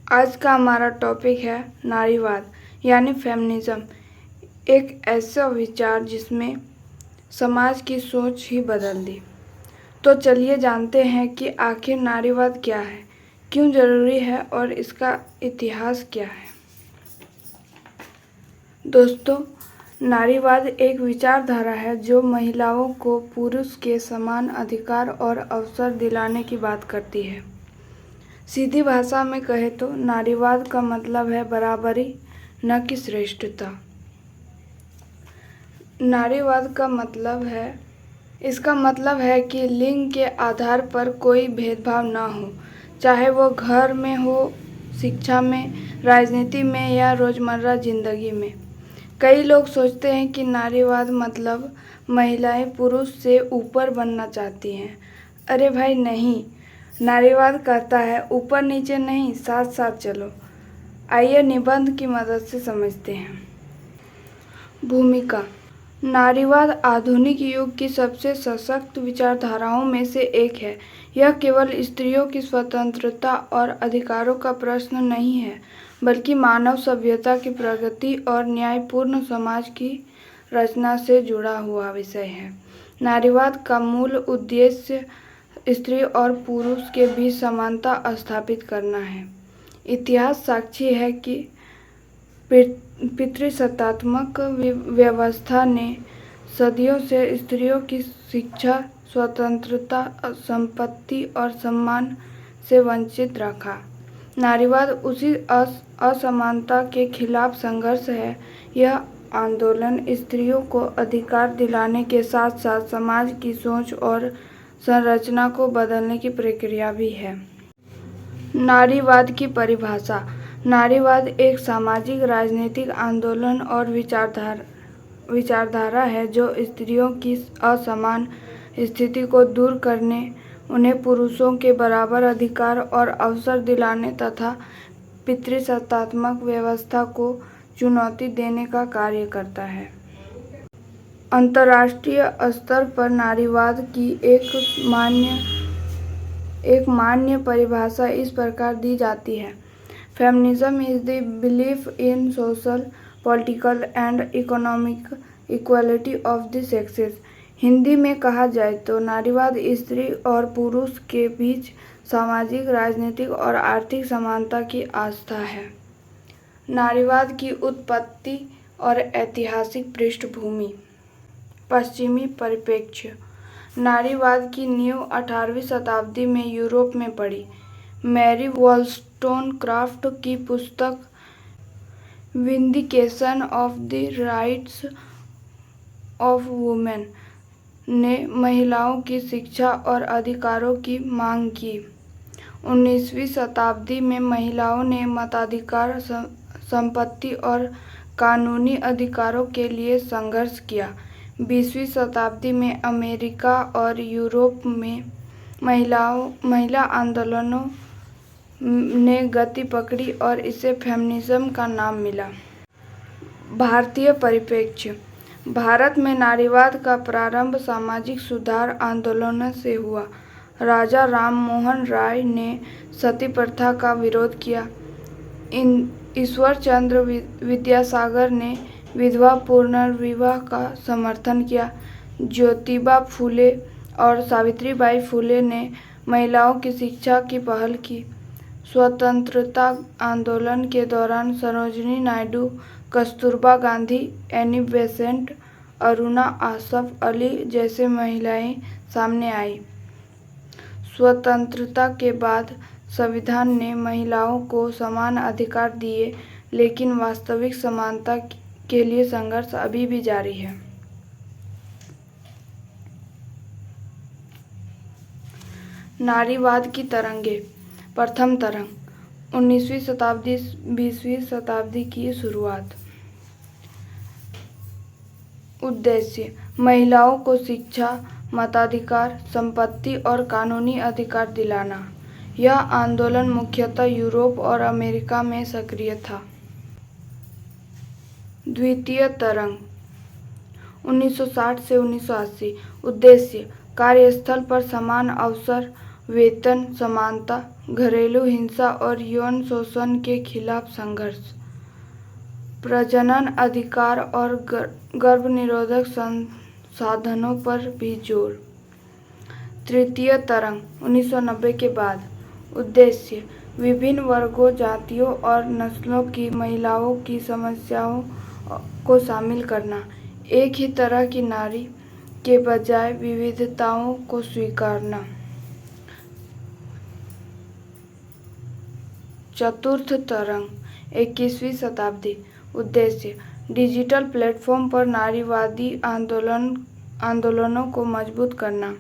आज का हमारा टॉपिक है नारीवाद यानी फेमिनिज्म, एक ऐसा विचार जिसमें समाज की सोच ही बदल दी। तो चलिए जानते हैं कि आखिर नारीवाद क्या है, क्यों ज़रूरी है और इसका इतिहास क्या है। दोस्तों, नारीवाद एक विचारधारा है जो महिलाओं को पुरुष के समान अधिकार और अवसर दिलाने की बात करती है। सीधी भाषा में कहे तो नारीवाद का मतलब है बराबरी, न कि श्रेष्ठता। नारीवाद का इसका मतलब है कि लिंग के आधार पर कोई भेदभाव न हो, चाहे वो घर में हो, शिक्षा में, राजनीति में या रोज़मर्रा जिंदगी में। कई लोग सोचते हैं कि नारीवाद मतलब महिलाएं पुरुष से ऊपर बनना चाहती हैं। अरे भाई नहीं, नारीवाद कहता है ऊपर नीचे नहीं, साथ साथ चलो। आइए निबंध की मदद से समझते हैं। भूमिका। नारीवाद आधुनिक युग की सबसे सशक्त विचारधाराओं में से एक है। यह केवल स्त्रियों की स्वतंत्रता और अधिकारों का प्रश्न नहीं है, बल्कि मानव सभ्यता की प्रगति और न्यायपूर्ण समाज की रचना से जुड़ा हुआ विषय है। नारीवाद का मूल उद्देश्य स्त्री और पुरुष के बीच समानता स्थापित करना है। इतिहास साक्षी है कि पितृसत्तात्मक व्यवस्था ने सदियों से स्त्रियों की शिक्षा, स्वतंत्रता, संपत्ति और सम्मान से वंचित रखा। नारीवाद उसी असमानता के खिलाफ संघर्ष है। यह आंदोलन स्त्रियों को अधिकार दिलाने के साथ साथ समाज की सोच और संरचना को बदलने की प्रक्रिया भी है। नारीवाद की परिभाषा। नारीवाद एक सामाजिक राजनीतिक आंदोलन और विचारधारा है जो स्त्रियों की असमान स्थिति को दूर करने, उन्हें पुरुषों के बराबर अधिकार और अवसर दिलाने तथा पितृसत्तात्मक व्यवस्था को चुनौती देने का कार्य करता है। अंतर्राष्ट्रीय स्तर पर नारीवाद की एक मान्य परिभाषा इस प्रकार दी जाती है। Feminism is the belief in social, political and economic equality of the sexes. Hindi में कहा जाए तो नारीवाद स्त्री और पुरुष के बीच सामाजिक, राजनीतिक और आर्थिक समानता की आस्था है। नारीवाद की उत्पत्ति और ऐतिहासिक पृष्ठभूमि। पश्चिमी परिप्रेक्ष्य। नारीवाद की नींव 18वीं शताब्दी में यूरोप में पड़ी। मैरी वॉलस्टोनक्राफ्ट की पुस्तक vindication of the rights of women ने महिलाओं की शिक्षा और अधिकारों की मांग की। 19वीं शताब्दी में महिलाओं ने मताधिकार, संपत्ति और कानूनी अधिकारों के लिए संघर्ष किया। 20वीं शताब्दी में अमेरिका और यूरोप में महिला आंदोलनों ने गति पकड़ी और इसे फेमिनिज्म का नाम मिला। भारतीय परिप्रेक्ष्य। भारत में नारीवाद का प्रारंभ सामाजिक सुधार आंदोलनों से हुआ। राजा राम मोहन राय ने सती प्रथा का विरोध किया। ईश्वरचंद्र विद्यासागर ने विधवा पुनर्विवाह का समर्थन किया। ज्योतिबा फूले और सावित्रीबाई फूले ने महिलाओं की शिक्षा की पहल की। स्वतंत्रता आंदोलन के दौरान सरोजिनी नायडू, कस्तूरबा गांधी, एनी बेसेंट, अरुणा आसफ अली जैसे महिलाएं सामने आई। स्वतंत्रता के बाद संविधान ने महिलाओं को समान अधिकार दिए, लेकिन वास्तविक समानता के लिए संघर्ष अभी भी जारी है। नारीवाद की तरंगे। प्रथम तरंग 19वीं शताब्दी 20वीं शताब्दी की शुरुआत। उद्देश्य महिलाओं को शिक्षा, मताधिकार, संपत्ति और कानूनी अधिकार दिलाना। यह आंदोलन मुख्यतः यूरोप और अमेरिका में सक्रिय था। द्वितीय तरंग 1960 से 1980। उद्देश्य कार्यस्थल पर समान अवसर वेतन समानता, घरेलू हिंसा और यौन शोषण के खिलाफ संघर्ष, प्रजनन अधिकार और गर्भनिरोधक संसाधनों पर भी जोर। तृतीय तरंग 1990 के बाद। उद्देश्य विभिन्न वर्गों, जातियों और नस्लों की महिलाओं की समस्याओं को शामिल करना, एक ही तरह की नारी के बजाय विविधताओं को स्वीकारना। चतुर्थ तरंग 21वीं शताब्दी। उद्देश्य डिजिटल प्लेटफॉर्म पर नारीवादी आंदोलनों को मजबूत करना,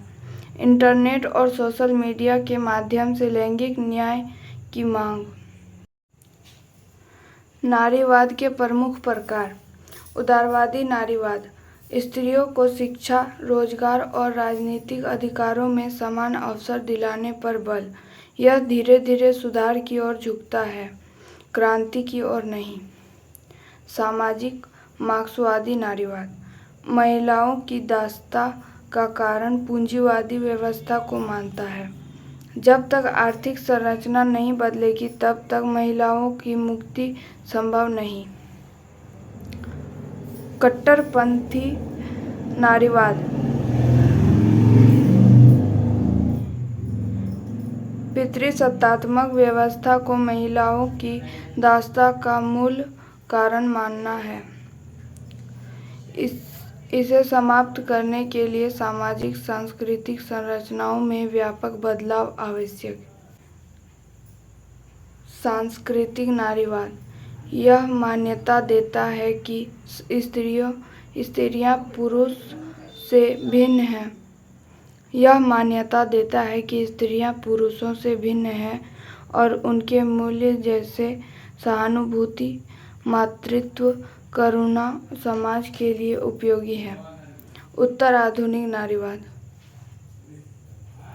इंटरनेट और सोशल मीडिया के माध्यम से लैंगिक न्याय की मांग। नारीवाद के प्रमुख प्रकार। उदारवादी नारीवाद, स्त्रियों को शिक्षा, रोजगार और राजनीतिक अधिकारों में समान अवसर दिलाने पर बल। यह धीरे धीरे सुधार की ओर झुकता है, क्रांति की ओर नहीं। सामाजिक मार्क्सवादी नारीवाद, महिलाओं की दासता का कारण पूंजीवादी व्यवस्था को मानता है। जब तक आर्थिक संरचना नहीं बदलेगी तब तक महिलाओं की मुक्ति संभव नहीं। कट्टरपंथी नारीवाद, पितृसत्तात्मक व्यवस्था को महिलाओं की दासता का मूल कारण मानना है। इसे समाप्त करने के लिए सामाजिक सांस्कृतिक संरचनाओं में व्यापक बदलाव आवश्यक। सांस्कृतिक नारीवाद, यह मान्यता देता है कि स्त्रियां पुरुष से भिन्न हैं। यह मान्यता देता है कि स्त्रियां पुरुषों से भिन्न हैं और उनके मूल्य जैसे सहानुभूति, मातृत्व, करुणा समाज के लिए उपयोगी है। उत्तर आधुनिक नारीवाद,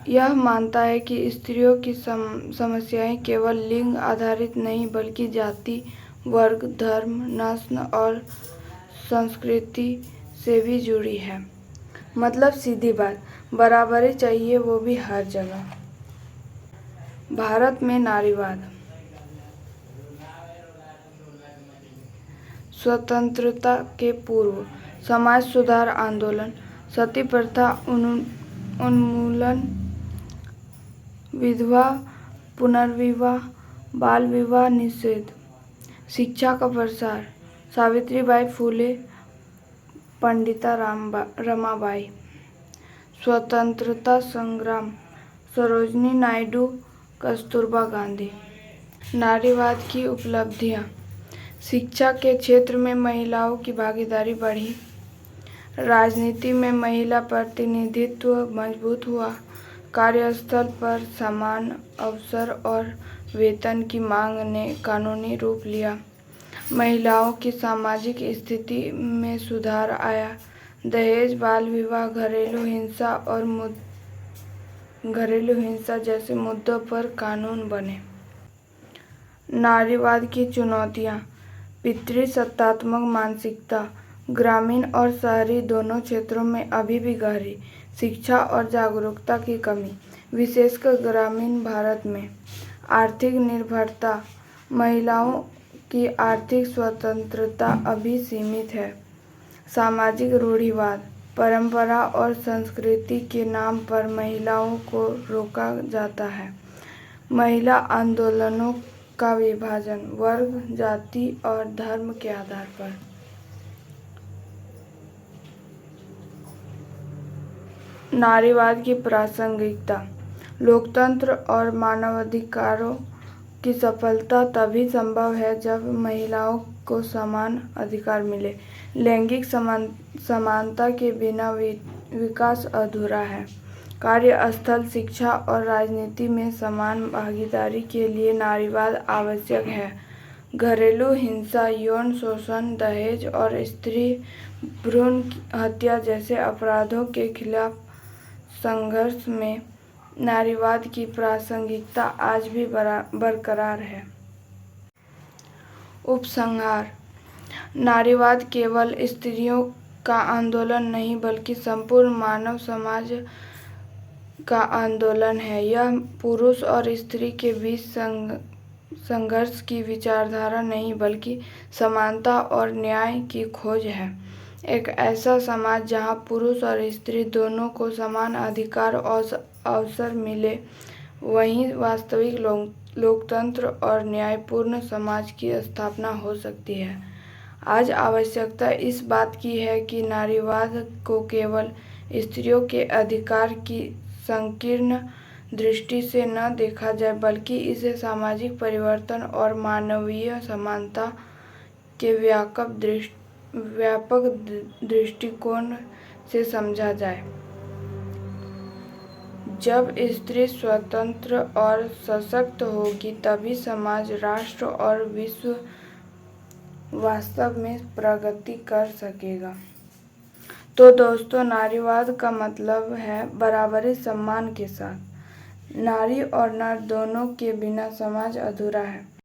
यह मानता है कि स्त्रियों की समस्याएं केवल लिंग आधारित नहीं बल्कि जाति, वर्ग, धर्म, नस्ल और संस्कृति से भी जुड़ी है। मतलब सीधी बात, बराबरी चाहिए, वो भी हर जगह। भारत में नारीवाद। स्वतंत्रता के पूर्व समाज सुधार आंदोलन, सती प्रथा उन्मूलन, विधवा पुनर्विवाह, बाल विवाह निषेध, शिक्षा का प्रसार, सावित्रीबाई फुले, पंडिता रमाबाई। स्वतंत्रता संग्राम, सरोजिनी नायडू, कस्तूरबा गांधी। नारीवाद की उपलब्धियां। शिक्षा के क्षेत्र में महिलाओं की भागीदारी बढ़ी, राजनीति में महिला प्रतिनिधित्व मजबूत हुआ, कार्यस्थल पर समान अवसर और वेतन की मांग ने कानूनी रूप लिया, महिलाओं की सामाजिक स्थिति में सुधार आया, दहेज, बाल विवाह, घरेलू हिंसा जैसे मुद्दों पर कानून बने। नारीवाद की चुनौतियां। पितृसत्तात्मक मानसिकता, ग्रामीण और शहरी दोनों क्षेत्रों में अभी भी गहरी शिक्षा और जागरूकता की कमी, विशेषकर ग्रामीण भारत में। आर्थिक निर्भरता, महिलाओं की आर्थिक स्वतंत्रता अभी सीमित है। सामाजिक रूढ़िवाद, परंपरा और संस्कृति के नाम पर महिलाओं को रोका जाता है। महिला आंदोलनों का विभाजन, वर्ग, जाति और धर्म के आधार पर। नारीवाद की प्रासंगिकता। लोकतंत्र और मानवाधिकारों की सफलता तभी संभव है जब महिलाओं को समान अधिकार मिले। लैंगिक समानता के बिना विकास अधूरा है। कार्यस्थल, शिक्षा और राजनीति में समान भागीदारी के लिए नारीवाद आवश्यक है। घरेलू हिंसा, यौन शोषण, दहेज और स्त्री भ्रूण हत्या जैसे अपराधों के खिलाफ संघर्ष में नारीवाद की प्रासंगिकता आज भी बरकरार है। उपसंहार। नारीवाद केवल स्त्रियों का आंदोलन नहीं बल्कि संपूर्ण मानव समाज का आंदोलन है। यह पुरुष और स्त्री के बीच संघर्ष की विचारधारा नहीं, बल्कि समानता और न्याय की खोज है। एक ऐसा समाज जहां पुरुष और स्त्री दोनों को समान अधिकार और अवसर मिले, वहीं वास्तविक लोकतंत्र और न्यायपूर्ण समाज की स्थापना हो सकती है। आज आवश्यकता इस बात की है कि नारीवाद को केवल स्त्रियों के अधिकार की संकीर्ण दृष्टि से न देखा जाए, बल्कि इसे सामाजिक परिवर्तन और मानवीय समानता के व्यापक दृष्टिकोण से समझा जाए। जब स्त्री स्वतंत्र और सशक्त होगी, तभी समाज, राष्ट्र और विश्व वास्तव में प्रगति कर सकेगा। तो दोस्तों, नारीवाद का मतलब है बराबरी सम्मान के साथ। नारी और नर दोनों के बिना समाज अधूरा है।